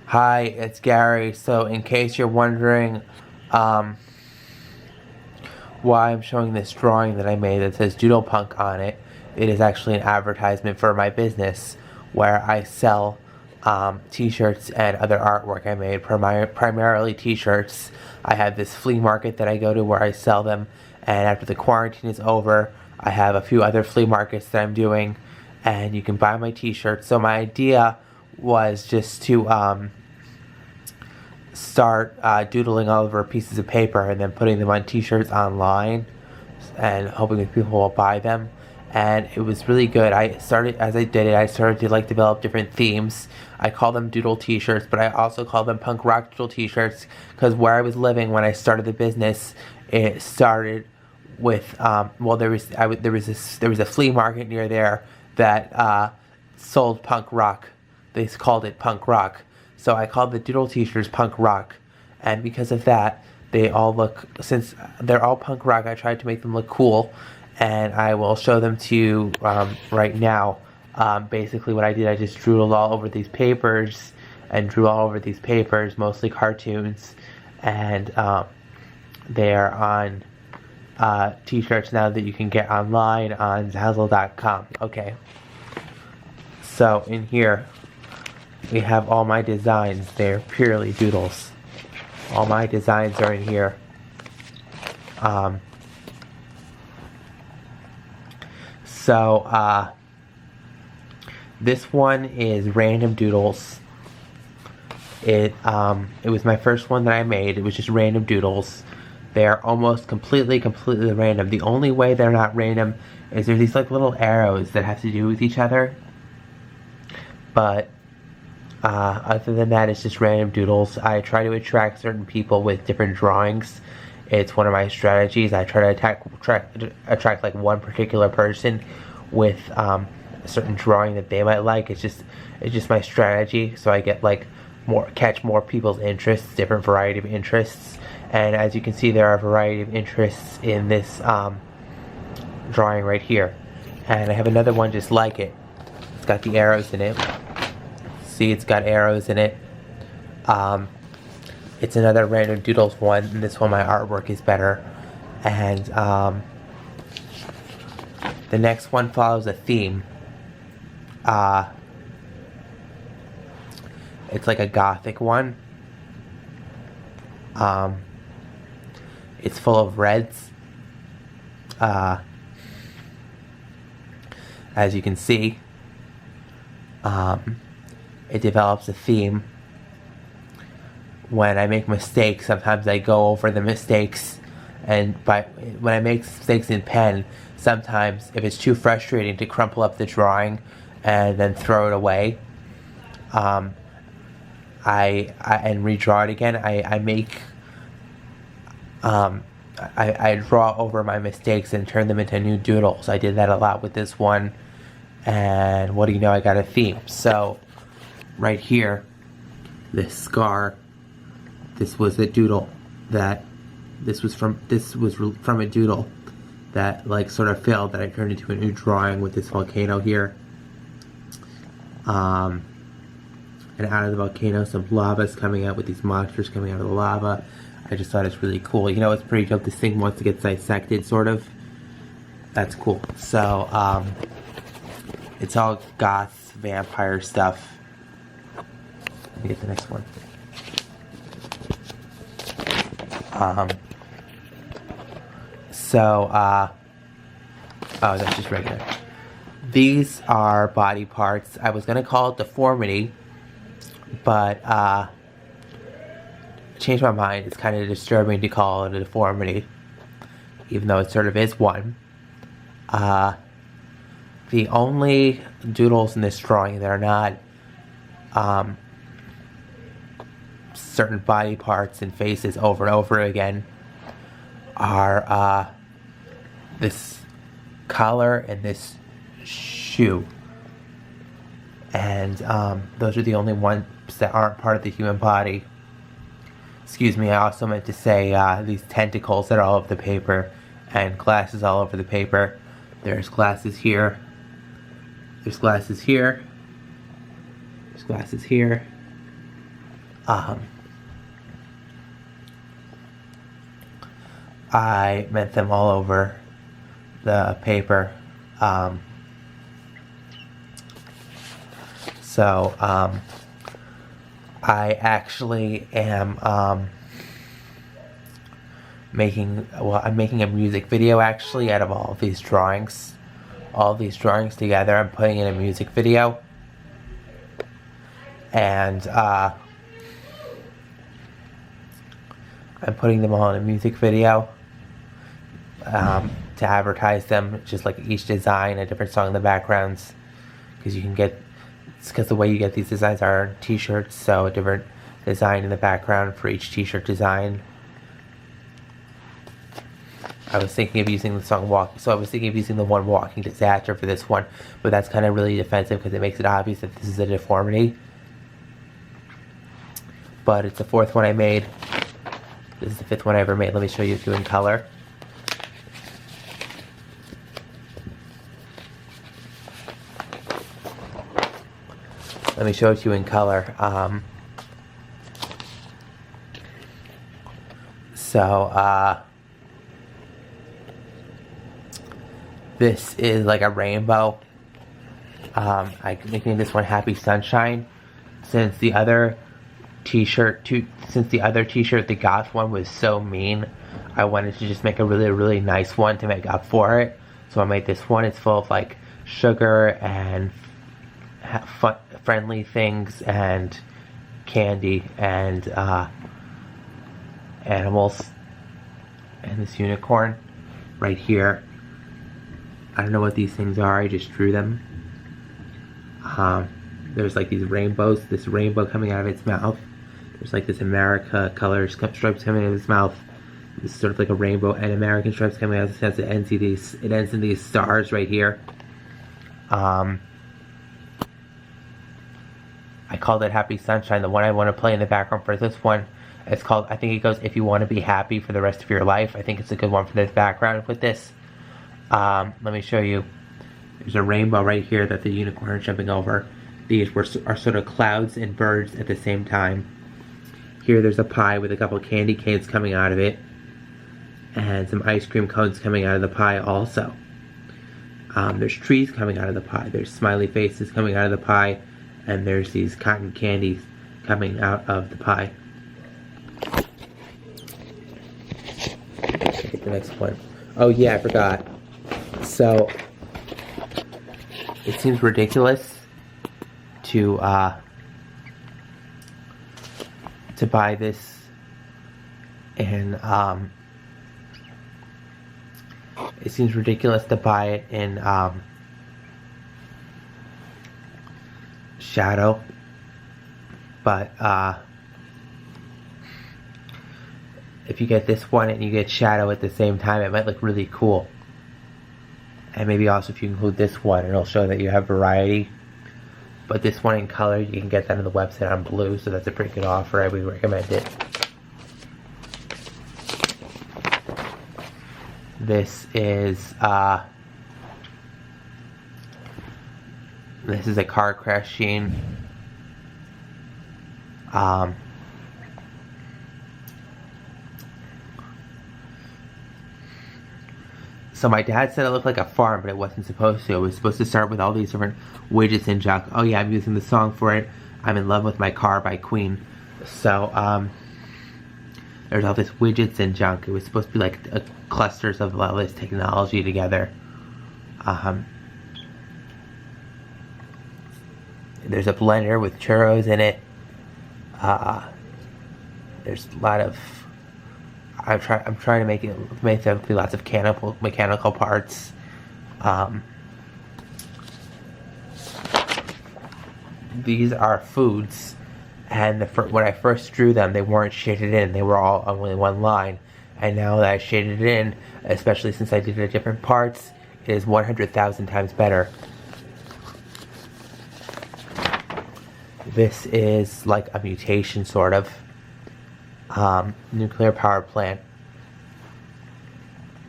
Hi, it's Gary. So in case you're wondering um, why I'm showing this drawing that I made that says Doodle Punk on it, it is actually an advertisement for my business where I sell t-shirts and other artwork I made, primarily t-shirts. I have this flea market that I go to where I sell them, and after the quarantine is over, I have a few other flea markets that I'm doing, and you can buy my t-shirts. So my idea was just to start doodling all over pieces of paper and then putting them on t-shirts online and hoping that people will buy them. And it was really good. I started to like develop different themes. I call them Doodle t-shirts, but I also call them punk rock Doodle t-shirts because where I was living when I started the business, it started with there was a flea market near there that sold punk rock. They called it punk rock. So I called the Doodle t-shirts punk rock. And because of that, they all look, since they're all punk rock, I tried to make them look cool. And I will show them to you right now. Basically what I did, I just drew all over these papers mostly cartoons. And they are on t-shirts now that you can get online on Zazzle.com. Okay. So in here, we have all my designs. They're purely doodles. All my designs are in here. This one is Random Doodles. It was my first one that I made. It was just random doodles. They're almost completely random. The only way they're not random is there's these like little arrows that have to do with each other. But other than that, it's just random doodles. I try to attract certain people with different drawings. It's one of my strategies. I try to attract like one particular person with a certain drawing that they might like. It's just my strategy. So I get like catch more people's interests, different variety of interests. And as you can see, there are a variety of interests in this drawing right here. And I have another one just like it. It's got the arrows in it. See, it's got arrows in it. It's another random doodles one, and this one my artwork is better. And the next one follows a theme. It's like a gothic one. It's full of reds. As you can see, it develops a theme. When I make mistakes, sometimes I go over the mistakes, and when I make mistakes in pen, sometimes if it's too frustrating to crumple up the drawing and then throw it away, and redraw it again, I draw over my mistakes and turn them into new doodles. I did that a lot with this one, and what do you know, I got a theme. So right here, this scar, this was a doodle that this was from a doodle that like sort of failed, that I turned into a new drawing with this volcano here. And out of the volcano, some lava's coming out with these monsters coming out of the lava. I just thought it's really cool. You know, it's pretty dope. This thing wants to get dissected, sort of. That's cool. So, it's all goth, vampire stuff. Let me get the next one. Oh, that's just regular. These are body parts. I was gonna call it deformity, but changed my mind. It's kind of disturbing to call it a deformity, even though it sort of is one. The only doodles in this drawing that are not certain body parts and faces over and over again are this collar and this shoe. And those are the only ones that aren't part of the human body. Excuse me, I also meant to say these tentacles that are all over the paper and glasses all over the paper. There's glasses here. There's glasses here. There's glasses here. I meant them all over the paper. So I actually am I'm making a music video actually out of all of these drawings. All of these drawings together, I'm putting in a music video. And I'm putting them all in a music video to advertise them, just like each design, a different song in the backgrounds, because you can get, it's because the way you get these designs are t-shirts, so a different design in the background for each t-shirt design. I was thinking of using the song Walking, so I was thinking of using the one Walking Disaster for this one, but that's kind of really offensive because it makes it obvious that this is a deformity. But it's the fourth one I made. This is the fifth one I ever made. Let me show you in color. Let me show it to you in color. This is like a rainbow. I'm making this one Happy Sunshine. Since the other t-shirt, the goth one, was so mean, I wanted to just make a really, really nice one to make up for it. So I made this one. It's full of like sugar and fun, friendly things and candy and animals, and this unicorn right here. I don't know what these things are, I just drew them. There's like these rainbows, this rainbow coming out of its mouth. There's like this America color stripes coming out of its mouth. This is sort of like a rainbow and American stripes coming out of its mouth. It ends in these stars right here. I called it Happy Sunshine. The one I want to play in the background for this one, it's called, I think it goes, If You Want to Be Happy for the Rest of Your Life. I think it's a good one for this background with this. Let me show you. There's a rainbow right here that the unicorn is jumping over. These are sort of clouds and birds at the same time. Here there's a pie with a couple candy canes coming out of it. And some ice cream cones coming out of the pie also. There's trees coming out of the pie. There's smiley faces coming out of the pie. And there's these cotton candies coming out of the pie. Let's get the next one. Oh yeah, I forgot. So, it seems ridiculous to buy this in, it seems ridiculous to buy it in, shadow, but, if you get this one and you get shadow at the same time, it might look really cool. And maybe also if you include this one, it'll show that you have variety. But this one in color, you can get that on the website on blue, so that's a pretty good offer. I would recommend it. This is a car crash scene. So my dad said it looked like a farm, but it wasn't supposed to. It was supposed to start with all these different widgets and junk. Oh yeah, I'm using the song for it. I'm in Love with My Car by Queen. So, there's all this widgets and junk. It was supposed to be like clusters of all this technology together. There's a blender with churros in it. There's a lot of... I'm trying to make there be lots of mechanical parts. These are foods, and when I first drew them, they weren't shaded in. They were all only one line, and now that I shaded it in, especially since I did it at different parts, it is 100,000 times better. This is like a mutation, sort of. Nuclear power plant.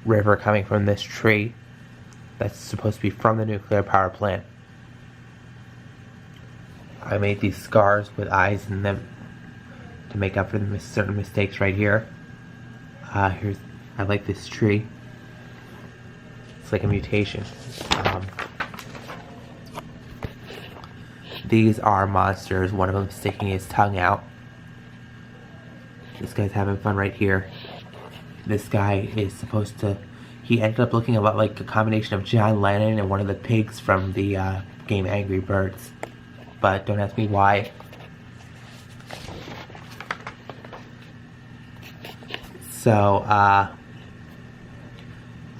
River coming from this tree. That's supposed to be from the nuclear power plant. I made these scars with eyes in them. to make up for the certain mistakes right here. I like this tree. It's like a mutation. These are monsters. One of them sticking his tongue out. This guy's having fun right here. This guy is supposed to... He ended up looking a lot like a combination of John Lennon and one of the pigs from the game Angry Birds. But don't ask me why. So,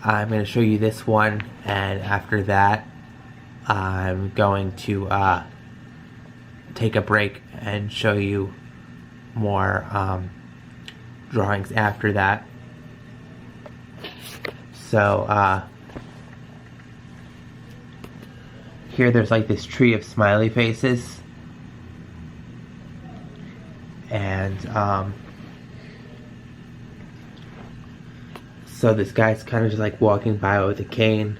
I'm going to show you this one, and after that, I'm going to take a break and show you more drawings after that. So, here there's like this tree of smiley faces, and so this guy's kind of just like walking by with a cane,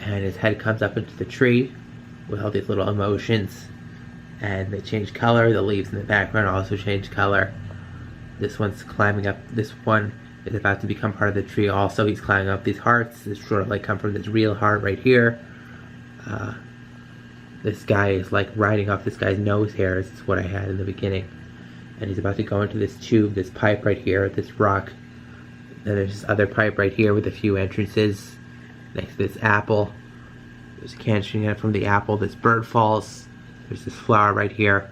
and his head comes up into the tree with all these little emotions, and they change color. The leaves in the background also change color. This one's climbing up. This one is about to become part of the tree also. He's climbing up these hearts. This sort of like come from this real heart right here. This guy is like riding off this guy's nose hairs. This is what I had in the beginning. And he's about to go into this tube, this pipe right here, this rock. Then there's this other pipe right here with a few entrances. Next to this apple. There's a can shooting out from the apple. This bird falls. There's this flower right here.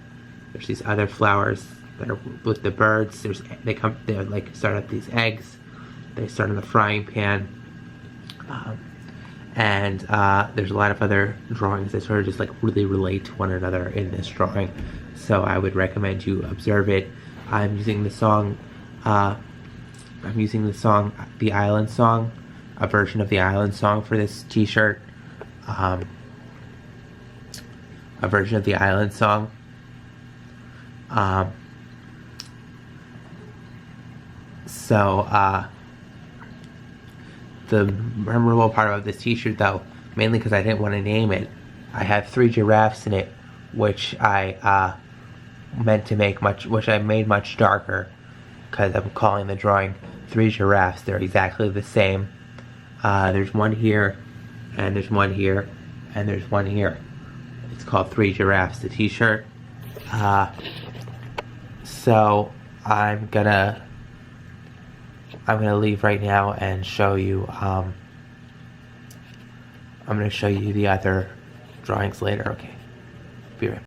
There's these other flowers that are with the birds. They like start at these eggs. They start in the frying pan. There's a lot of other drawings that sort of just like really relate to one another in this drawing. So I would recommend you observe it. I'm using the song, The Island Song, a version of the Island Song for this t-shirt. A version of the Island Song. The memorable part of this t-shirt though, mainly because I didn't want to name it, I had 3 giraffes in it, which I made much darker, because I'm calling the drawing 3 giraffes. They're exactly the same. There's one here, and there's one here, and there's one here. It's called 3 Giraffes, the t-shirt. So I'm gonna leave right now and show you, I'm gonna show you the other drawings later, okay? Be right back.